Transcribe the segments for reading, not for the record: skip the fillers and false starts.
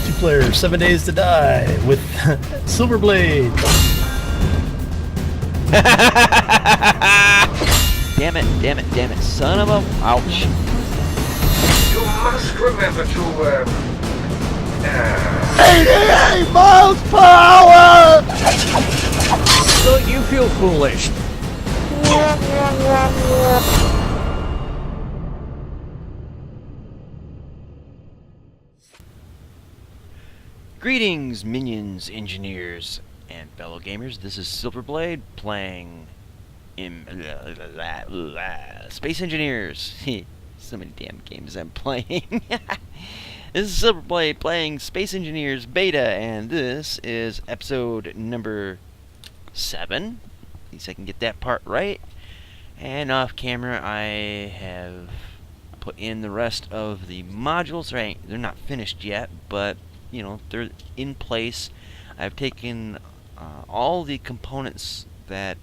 multiplayer 7 Days to Die with Silverblade. Damn it, son of a... Ouch. You must remember to, 88 miles per hour! Don't you feel foolish? Greetings, minions, engineers, and fellow gamers. This is Silverblade playing in Space Engineers. So many damn games I'm playing. This is Silverblade playing Space Engineers Beta, and this is episode number 7. At least I can get that part right. And off camera, I have put in the rest of the modules. Right, they're not finished yet, but you know, they're in place. I've taken all the components that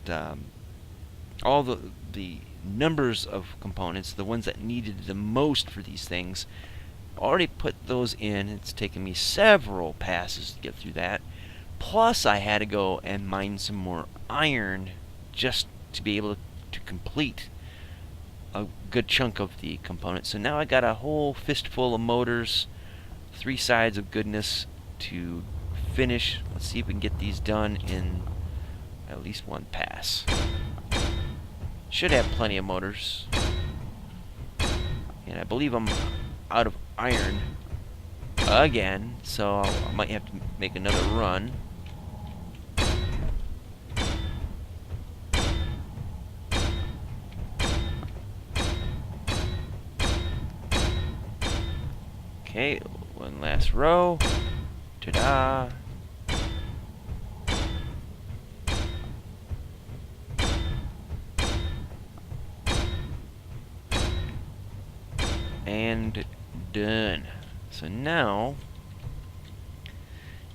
all the numbers of components, the ones that needed the most for these things, already put those in. It's taken me several passes to get through that. Plus I had to go and mine some more iron just to be able to complete a good chunk of the components. So now I got a whole fistful of motors, 3 sides of goodness to finish. Let's see if we can get these done in at least one pass. Should have plenty of motors. And I believe I'm out of iron again, so I might have to make another run. Okay, one last row. Ta-da! And done. So now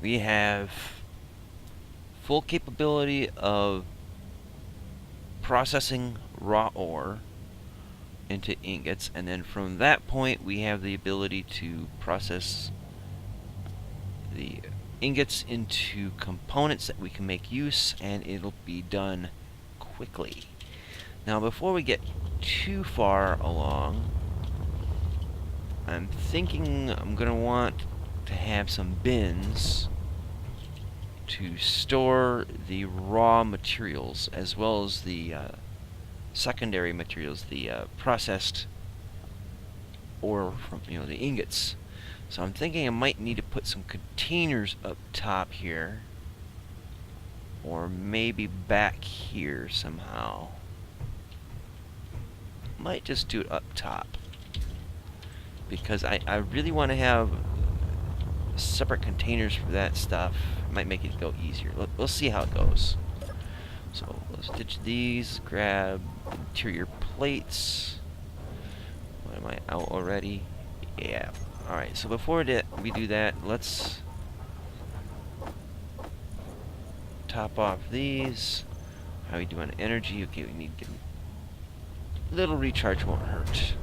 we have full capability of processing raw ore into ingots, and then from that point we have the ability to process the ingots into components that we can make use, and it'll be done quickly. Now before we get too far along, I'm thinking I'm gonna want to have some bins to store the raw materials as well as the secondary materials, the processed ore from, you know, the ingots. So I'm thinking I might need to put some containers up top here, or maybe back here somehow. Might just do it up top, because I really want to have separate containers for that stuff. Might make it go easier. We'll see how it goes. So let's ditch these, grab interior plates. What, am I out already? Yeah. Alright, so before we do that, let's top off these. How are we doing on energy? Okay, we need to get a little recharge, won't hurt.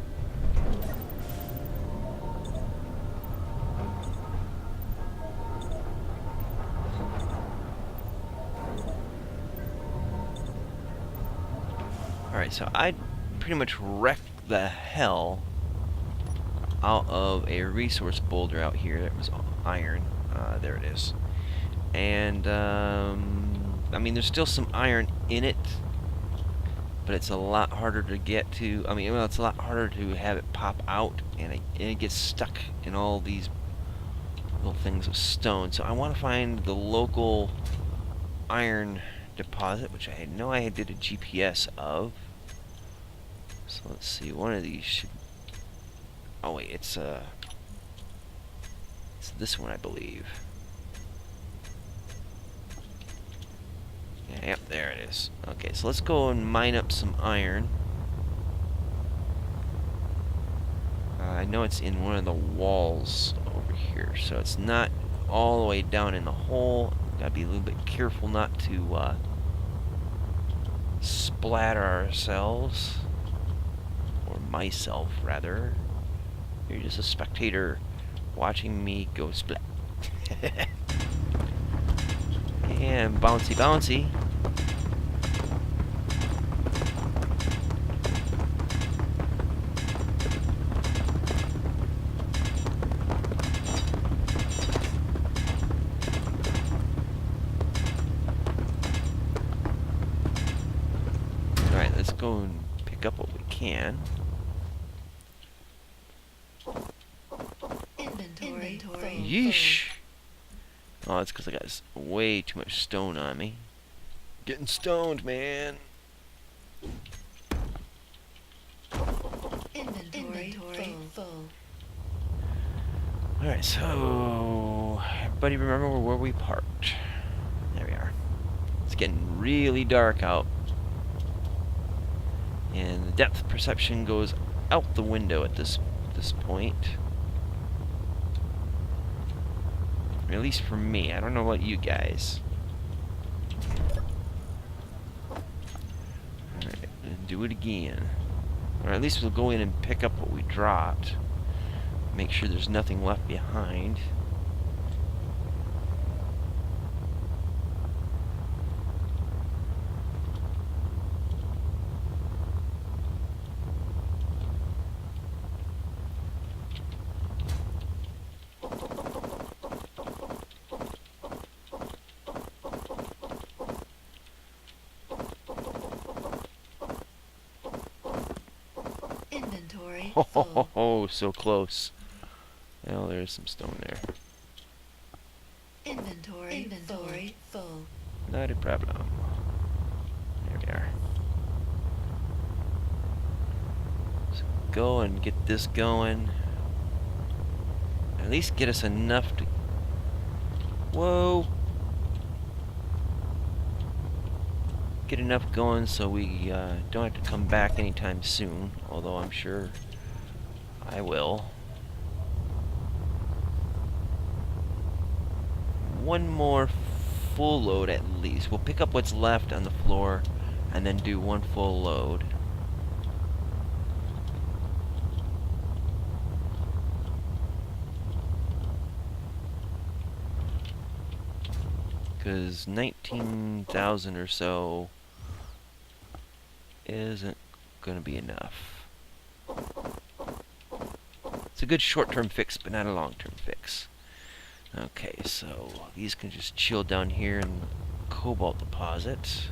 Alright, so I pretty much wrecked the hell out of a resource boulder out here. That was iron. There it is. And, I mean, there's still some iron in it, but it's a lot harder to get to. I mean, well, it's a lot harder to have it pop out, and it gets stuck in all these little things of stone. So I want to find the local iron deposit, which I had no idea I did a GPS of. So let's see, one of these should... Oh wait, it's this one, I believe. Yeah, yep, there it is. Okay, so let's go and mine up some iron. I know it's in one of the walls over here, so it's not all the way down in the hole. Gotta be a little bit careful not to splatter ourselves, or myself rather. You're just a spectator watching me go splat. And bouncy, bouncy. Alright, let's go and pick up what we can. Inventory. Yeesh. Oh, it's because I got way too much stone on me. Getting stoned, man. Inventory full. Alright, so everybody remember where we parked. There we are. It's getting really dark out. And the depth perception goes out the window at this point. Or at least for me. I don't know about you guys. Alright, do it again. Or at least we'll go in and pick up what we dropped. Make sure there's nothing left behind. Inventory Ho ho full. ho ho, so close. Well, there's some stone there. Inventory full. Not a problem. There we are. Let's go and get this going. At least get us enough to... Whoa! Get enough going so we don't have to come back anytime soon. Although I'm sure I will. One more full load at least. We'll pick up what's left on the floor and then do one full load. Because 19,000 or so isn't going to be enough. It's a good short-term fix, but not a long-term fix. Okay, so these can just chill down here in the cobalt deposit.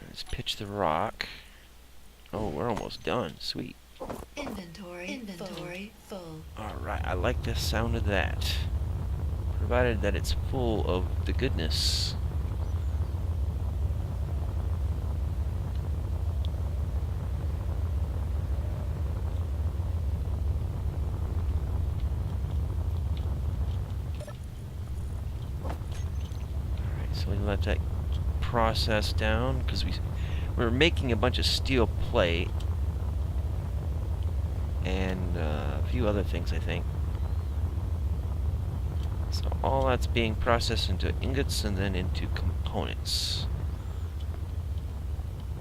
Let's pitch the rock. Oh, we're almost done. Sweet. Inventory full. Alright, I like the sound of that. Provided that it's full of the goodness. Alright, so we let that process down, because we're making a bunch of steel plate. And a few other things, I think. So all that's being processed into ingots and then into components.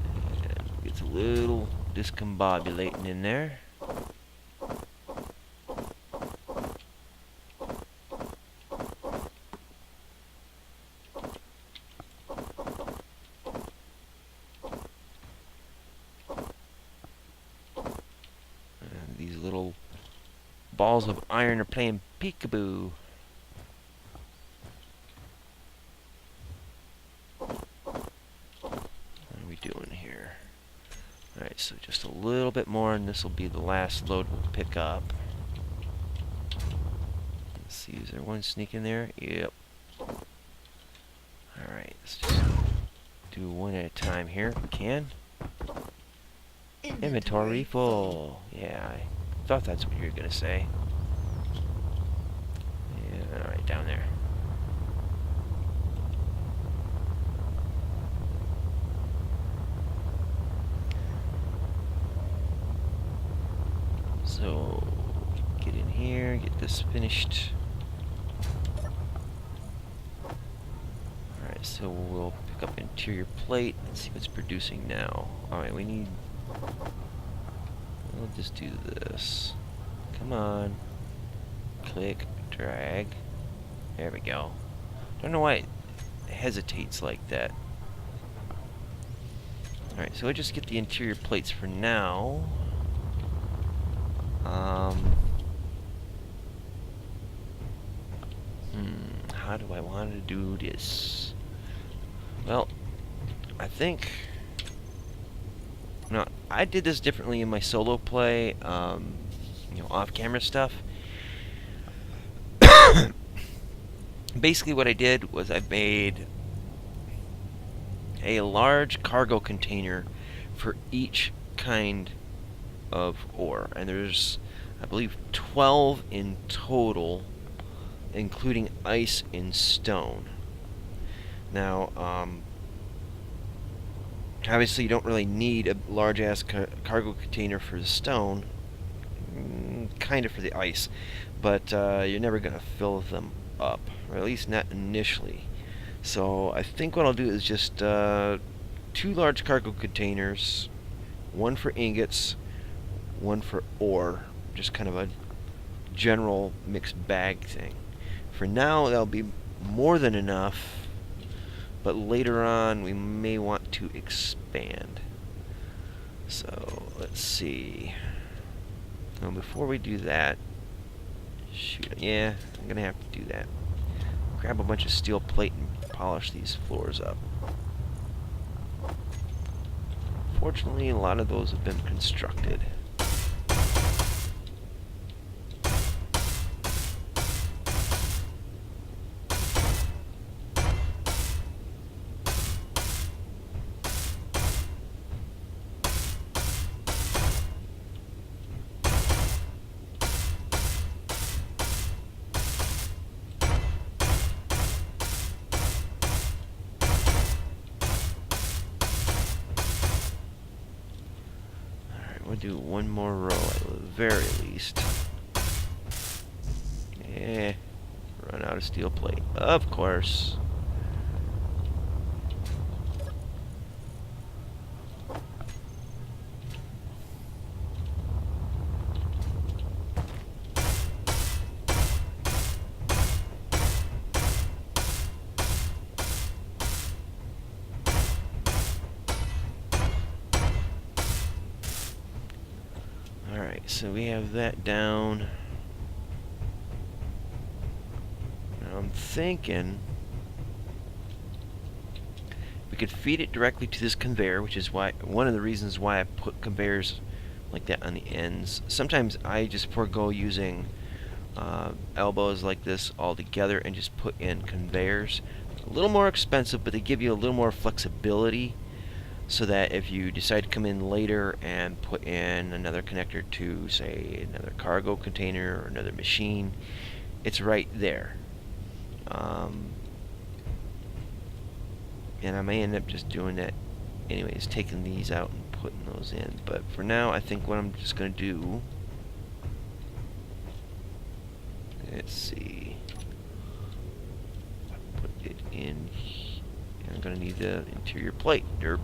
And it gets a little discombobulating in there. These little balls of iron are playing peekaboo. What are we doing here? Alright, so just a little bit more and this will be the last load we'll pick up. Let's see, is there one sneak in there? Yep. Alright, let's just do one at a time here if we can. Inventory full. Yeah, I thought that's what you were gonna say. Yeah, alright, down there. So, get in here, get this finished. So we'll pick up interior plate and see what's producing now. Alright, we need... We'll just do this. Come on. Click, drag. There we go. Don't know why it hesitates like that. Alright, so we'll just get the interior plates for now. How do I want to do this? Well, I think... No, I did this differently in my solo play, you know, off-camera stuff. Basically what I did was I made a large cargo container for each kind of ore. And there's, I believe, 12 in total, including ice and stone. Now, obviously you don't really need a large-ass cargo container for the stone. Kind of for the ice. But you're never going to fill them up. Or at least not initially. So I think what I'll do is just 2 large cargo containers. One for ingots. One for ore. Just kind of a general mixed bag thing. For now, that'll be more than enough, but later on we may want to expand. So, let's see. Well, before we do that, shoot, yeah, I'm gonna have to do that. Grab a bunch of steel plate and polish these floors up. Fortunately, a lot of those have been constructed. We'll do one more row at the very least. Yeah, run out of steel plate. Of course. So we have that down. Now I'm thinking we could feed it directly to this conveyor, which is why one of the reasons why I put conveyors like that on the ends. Sometimes I just forego using elbows like this altogether and just put in conveyors. A little more expensive, but they give you a little more flexibility, so that if you decide to come in later and put in another connector to, say, another cargo container or another machine, it's right there. And I may end up just doing that anyways, taking these out and putting those in. But for now, I think what I'm just going to do... Let's see... Put it in... I'm going to need the interior plate. Derp.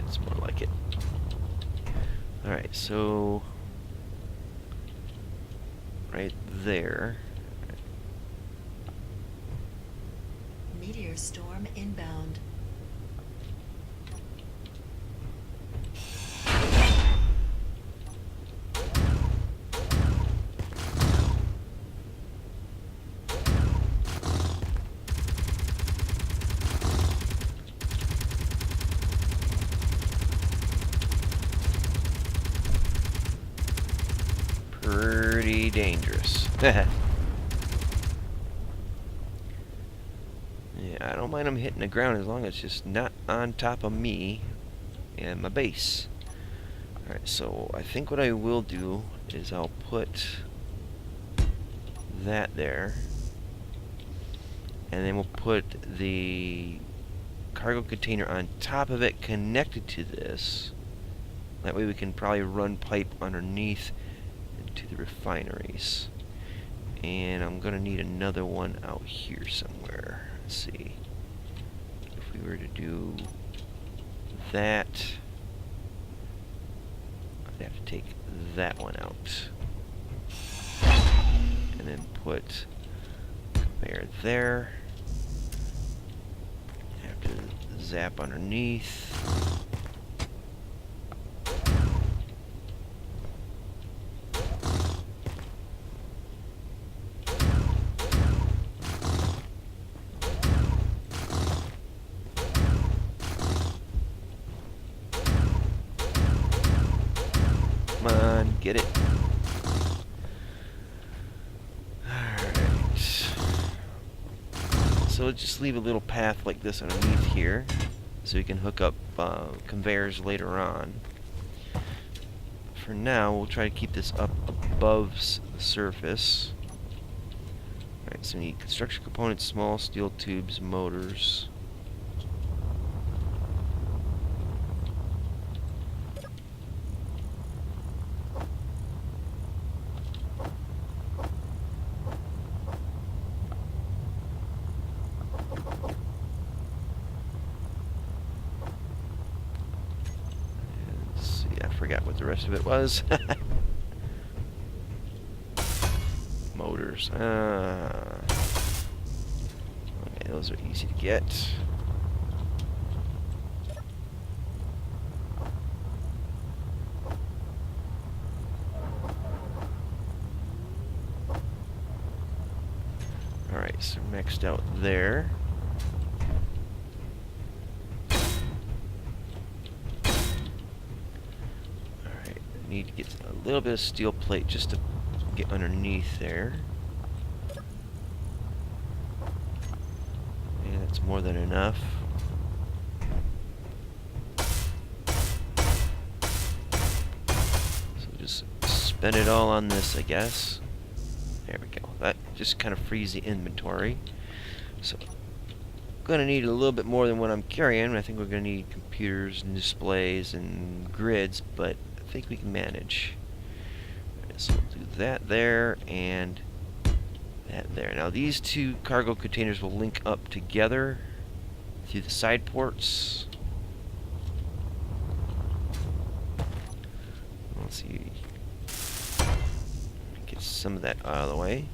It's more like it. Alright, so right there. Meteor storm inbound. Pretty dangerous. Yeah, I don't mind them hitting the ground as long as it's just not on top of me and my base. Alright, so I think what I will do is I'll put that there, and then we'll put the cargo container on top of it connected to this. That way we can probably run pipe underneath into the refineries. And I'm gonna need another one out here somewhere. Let's see. If we were to do that, I'd have to take that one out. And then put a conveyor there. Have to zap underneath. Come on, get it. Alright. So let's just leave a little path like this underneath here, so we can hook up conveyors later on. For now, we'll try to keep this up above the surface. Alright, so we need construction components, small steel tubes, motors. Forgot what the rest of it was. Motors. Okay, those are easy to get. Alright, so maxed out there. Need to get a little bit of steel plate just to get underneath there. And that's more than enough. So just spend it all on this, I guess. There we go. That just kind of frees the inventory. So gonna need a little bit more than what I'm carrying. I think we're gonna need computers and displays and grids, but I think we can manage. Right, so we'll do that there and that there. Now these two cargo containers will link up together through the side ports. Let's see. Get some of that out of the way.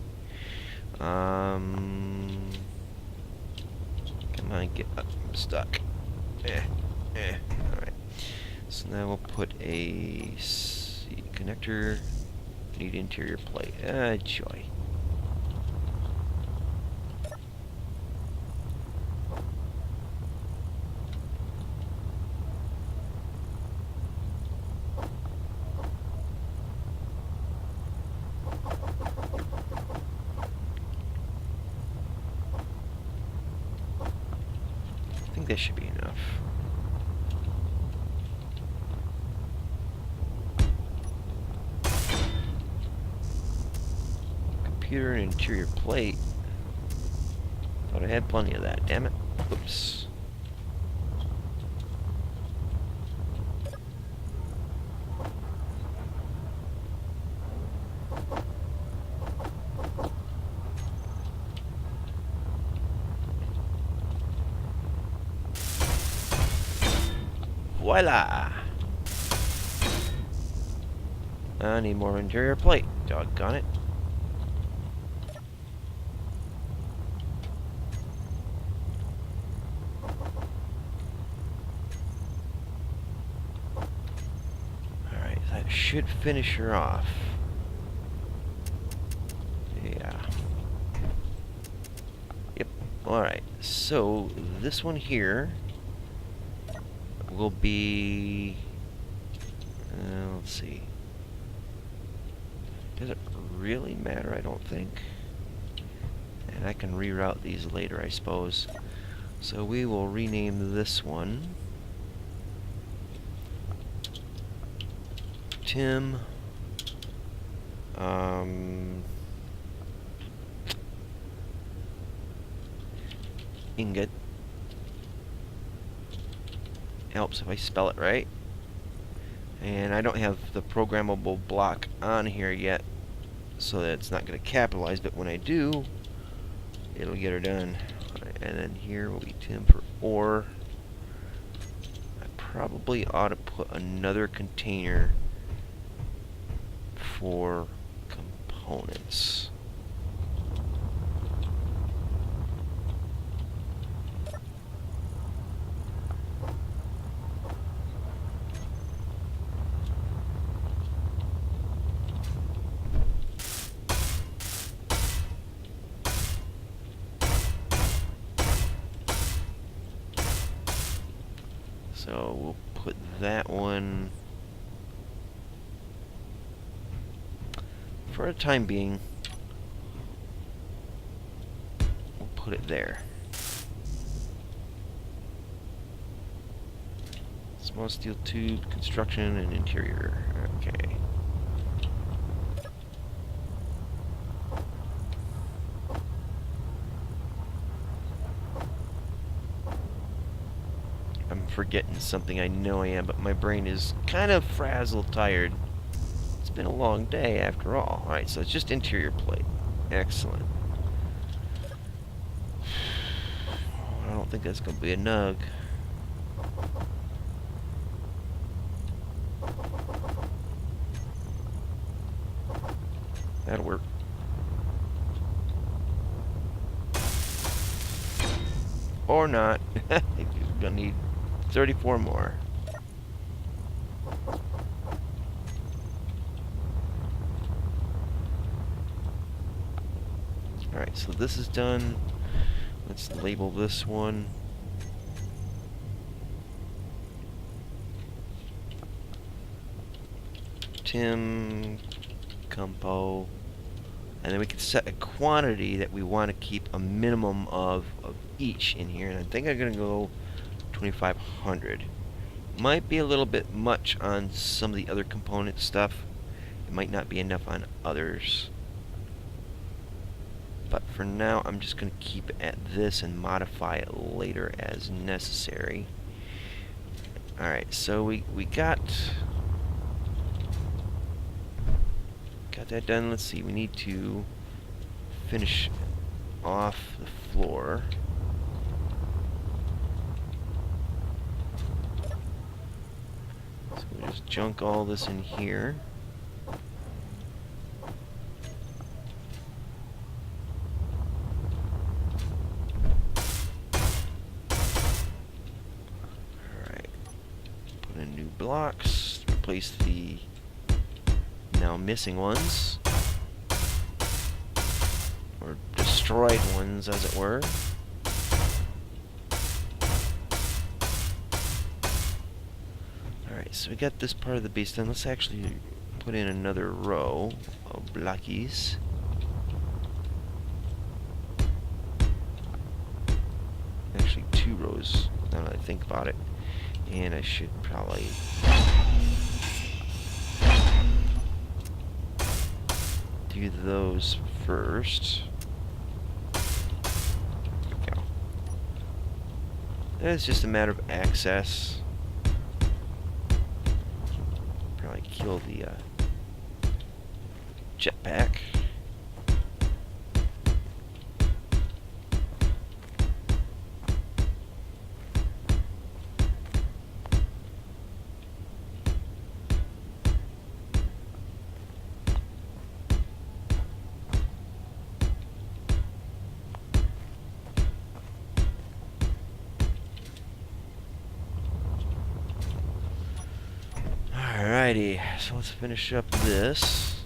Come on, get up. I'm stuck. Alright. So now we'll put a connector. Need interior plate. Joy. I think that should be enough. Computer and interior plate. Thought I had plenty of that, damn it. Oops. Voila! I need more interior plate. Doggone it. Alright, that should finish her off. Yeah. Yep. Alright, so this one here will be... let's see. Does it really matter? I don't think. And I can reroute these later, I suppose. So we will rename this one Tim. Ingot. Helps if I spell it right. And I don't have the programmable block on here yet, so that it's not going to capitalize, but when I do, it'll get her done. Right, and then here will be Tim for ore. I probably ought to put another container for components. So we'll put that one for the time being. We'll put it there. Small steel tube, construction, and interior. Okay. I'm forgetting something, I know I am, but my brain is kind of frazzled tired. It's been a long day after all. Alright, so it's just interior plate. Excellent. I don't think that's going to be a nug. That'll work. Or not. You're going to need 34 more. Alright, so this is done. Let's label this one. Tim, Compo. And then we can set a quantity that we want to keep a minimum of each in here. And I think I'm going to go 2,500. Might be a little bit much on some of the other component stuff. It might not be enough on others. But for now, I'm just going to keep it at this and modify it later as necessary. Alright, so we got that done. Let's see, we need to finish off the floor. So we just junk all this in here. Alright. Put in new blocks, replace the now missing ones, or destroyed ones as it were. Alright, so we got this part of the base done. Let's actually put in another row of blockies. Actually 2 rows now that I think about it, and I should probably do those first. There we go. It's just a matter of access. Probably kill the jetpack. Alrighty, so let's finish up this.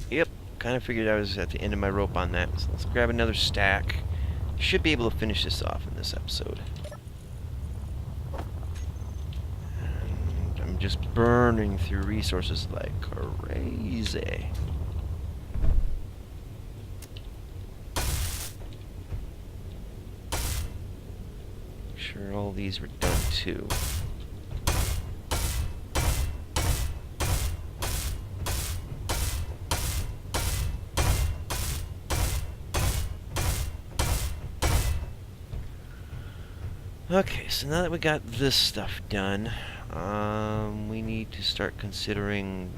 Yep, kind of figured I was at the end of my rope on that. So let's grab another stack. Should be able to finish this off in this episode. And I'm just burning through resources like crazy. Sure, all these were done too. Okay, so now that we got this stuff done, we need to start considering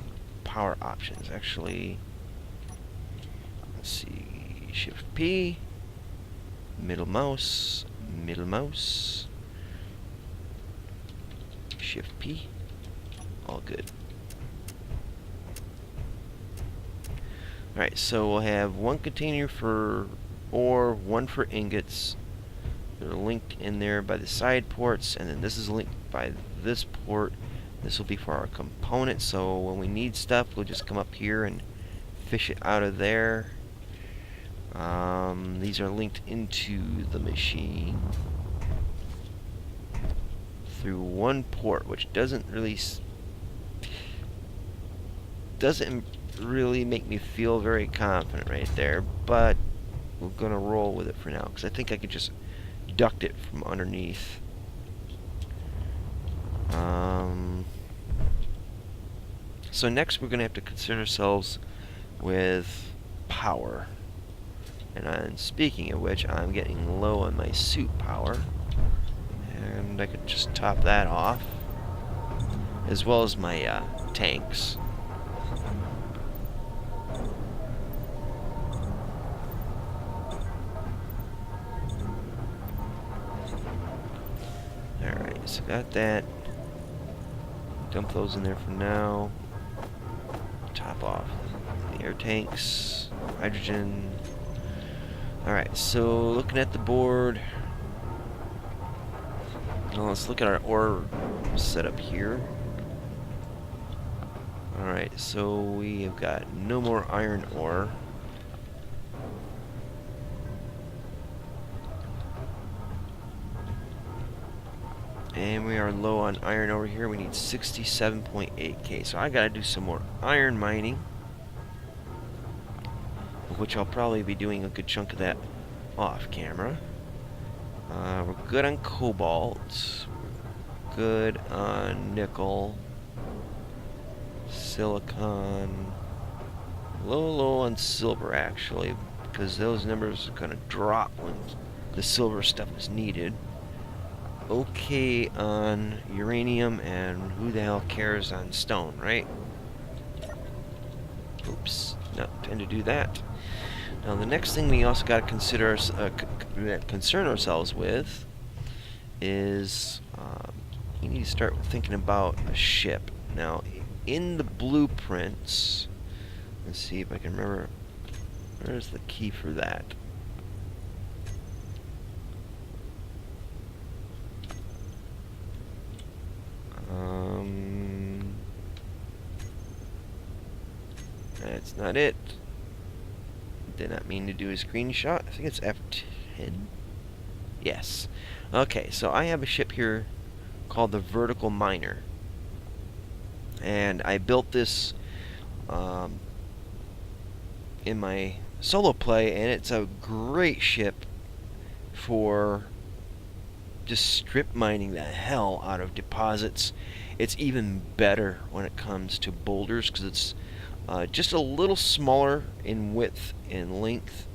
power options. Actually, let's see, Shift P, middle mouse, Shift P, all good. Alright, so we'll have one container for ore, one for ingots. They're linked in there by the side ports, and then this is linked by this port. This will be for our components, so when we need stuff, we'll just come up here and fish it out of there. These are linked into the machine through one port, which doesn't really make me feel very confident right there, but we're gonna roll with it for now because I think I could just duct it from underneath. So next we're gonna have to concern ourselves with power. And speaking of which, I'm getting low on my suit power, and I could just top that off, as well as my tanks. Alright, so got that. Dump those in there for now. Top off the air tanks, hydrogen. Alright, so looking at the board, well, let's look at our ore setup here. Alright, so we have got no more iron ore. And we are low on iron over here. We need 67.8k. So I gotta do some more iron mining, which I'll probably be doing a good chunk of that off camera. We're good on cobalt. We're good on nickel. Silicon. Low on silver, actually, because those numbers are gonna drop when the silver stuff is needed. Okay on uranium, and who the hell cares on stone, right? Oops, not intend to do that. Now the next thing we also got to consider, concern ourselves with is we need to start thinking about a ship. Now in the blueprints, let's see if I can remember, where's the key for that? That's not it. Did not mean to do a screenshot. I think it's F10. Yes. Okay, so I have a ship here called the Vertical Miner. And I built this in my solo play, and it's a great ship for just strip mining the hell out of deposits. It's even better when it comes to boulders because it's just a little smaller in width and length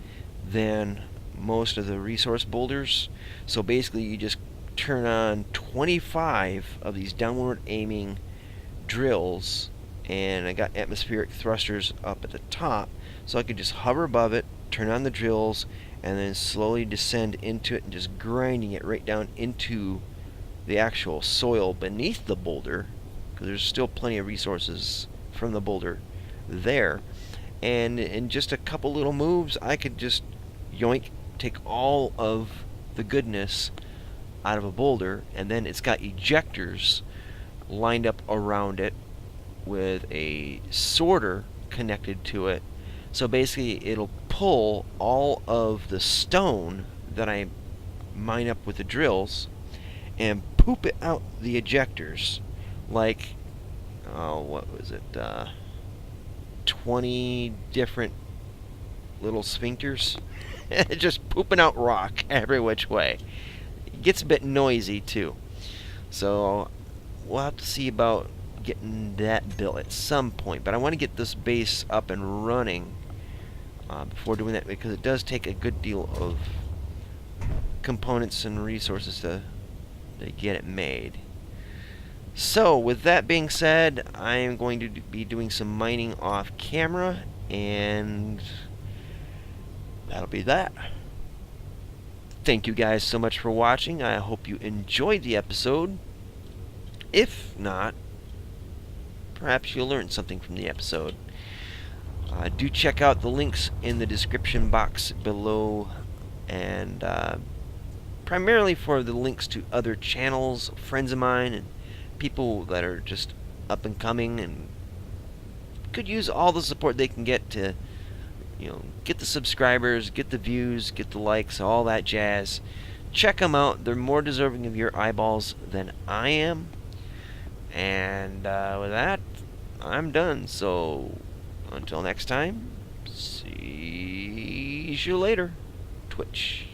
than most of the resource boulders. So basically you just turn on 25 of these downward aiming drills, and I got atmospheric thrusters up at the top, so I could just hover above it, turn on the drills, and then slowly descend into it and just grinding it right down into the actual soil beneath the boulder, because there's still plenty of resources from the boulder there. And in just a couple little moves, I could just yoink, take all of the goodness out of a boulder, and then it's got ejectors lined up around it with a sorter connected to it. So basically it'll pull all of the stone that I mine up with the drills and poop it out the ejectors, like, oh, what was it, 20 different little sphincters just pooping out rock every which way. It gets a bit noisy too, so we'll have to see about getting that built at some point, but I want to get this base up and running before doing that, because it does take a good deal of components and resources to to get it made. So, with that being said, I am going to be doing some mining off camera, and that'll be that. Thank you guys so much for watching. I hope you enjoyed the episode. If not, perhaps you'll learn something from the episode. Do check out the links in the description box below, and primarily for the links to other channels, friends of mine, and people that are just up and coming and could use all the support they can get to, get the subscribers, get the views, get the likes, all that jazz. Check them out. They're more deserving of your eyeballs than I am. And with that, I'm done. So until next time, see you later. Twitch.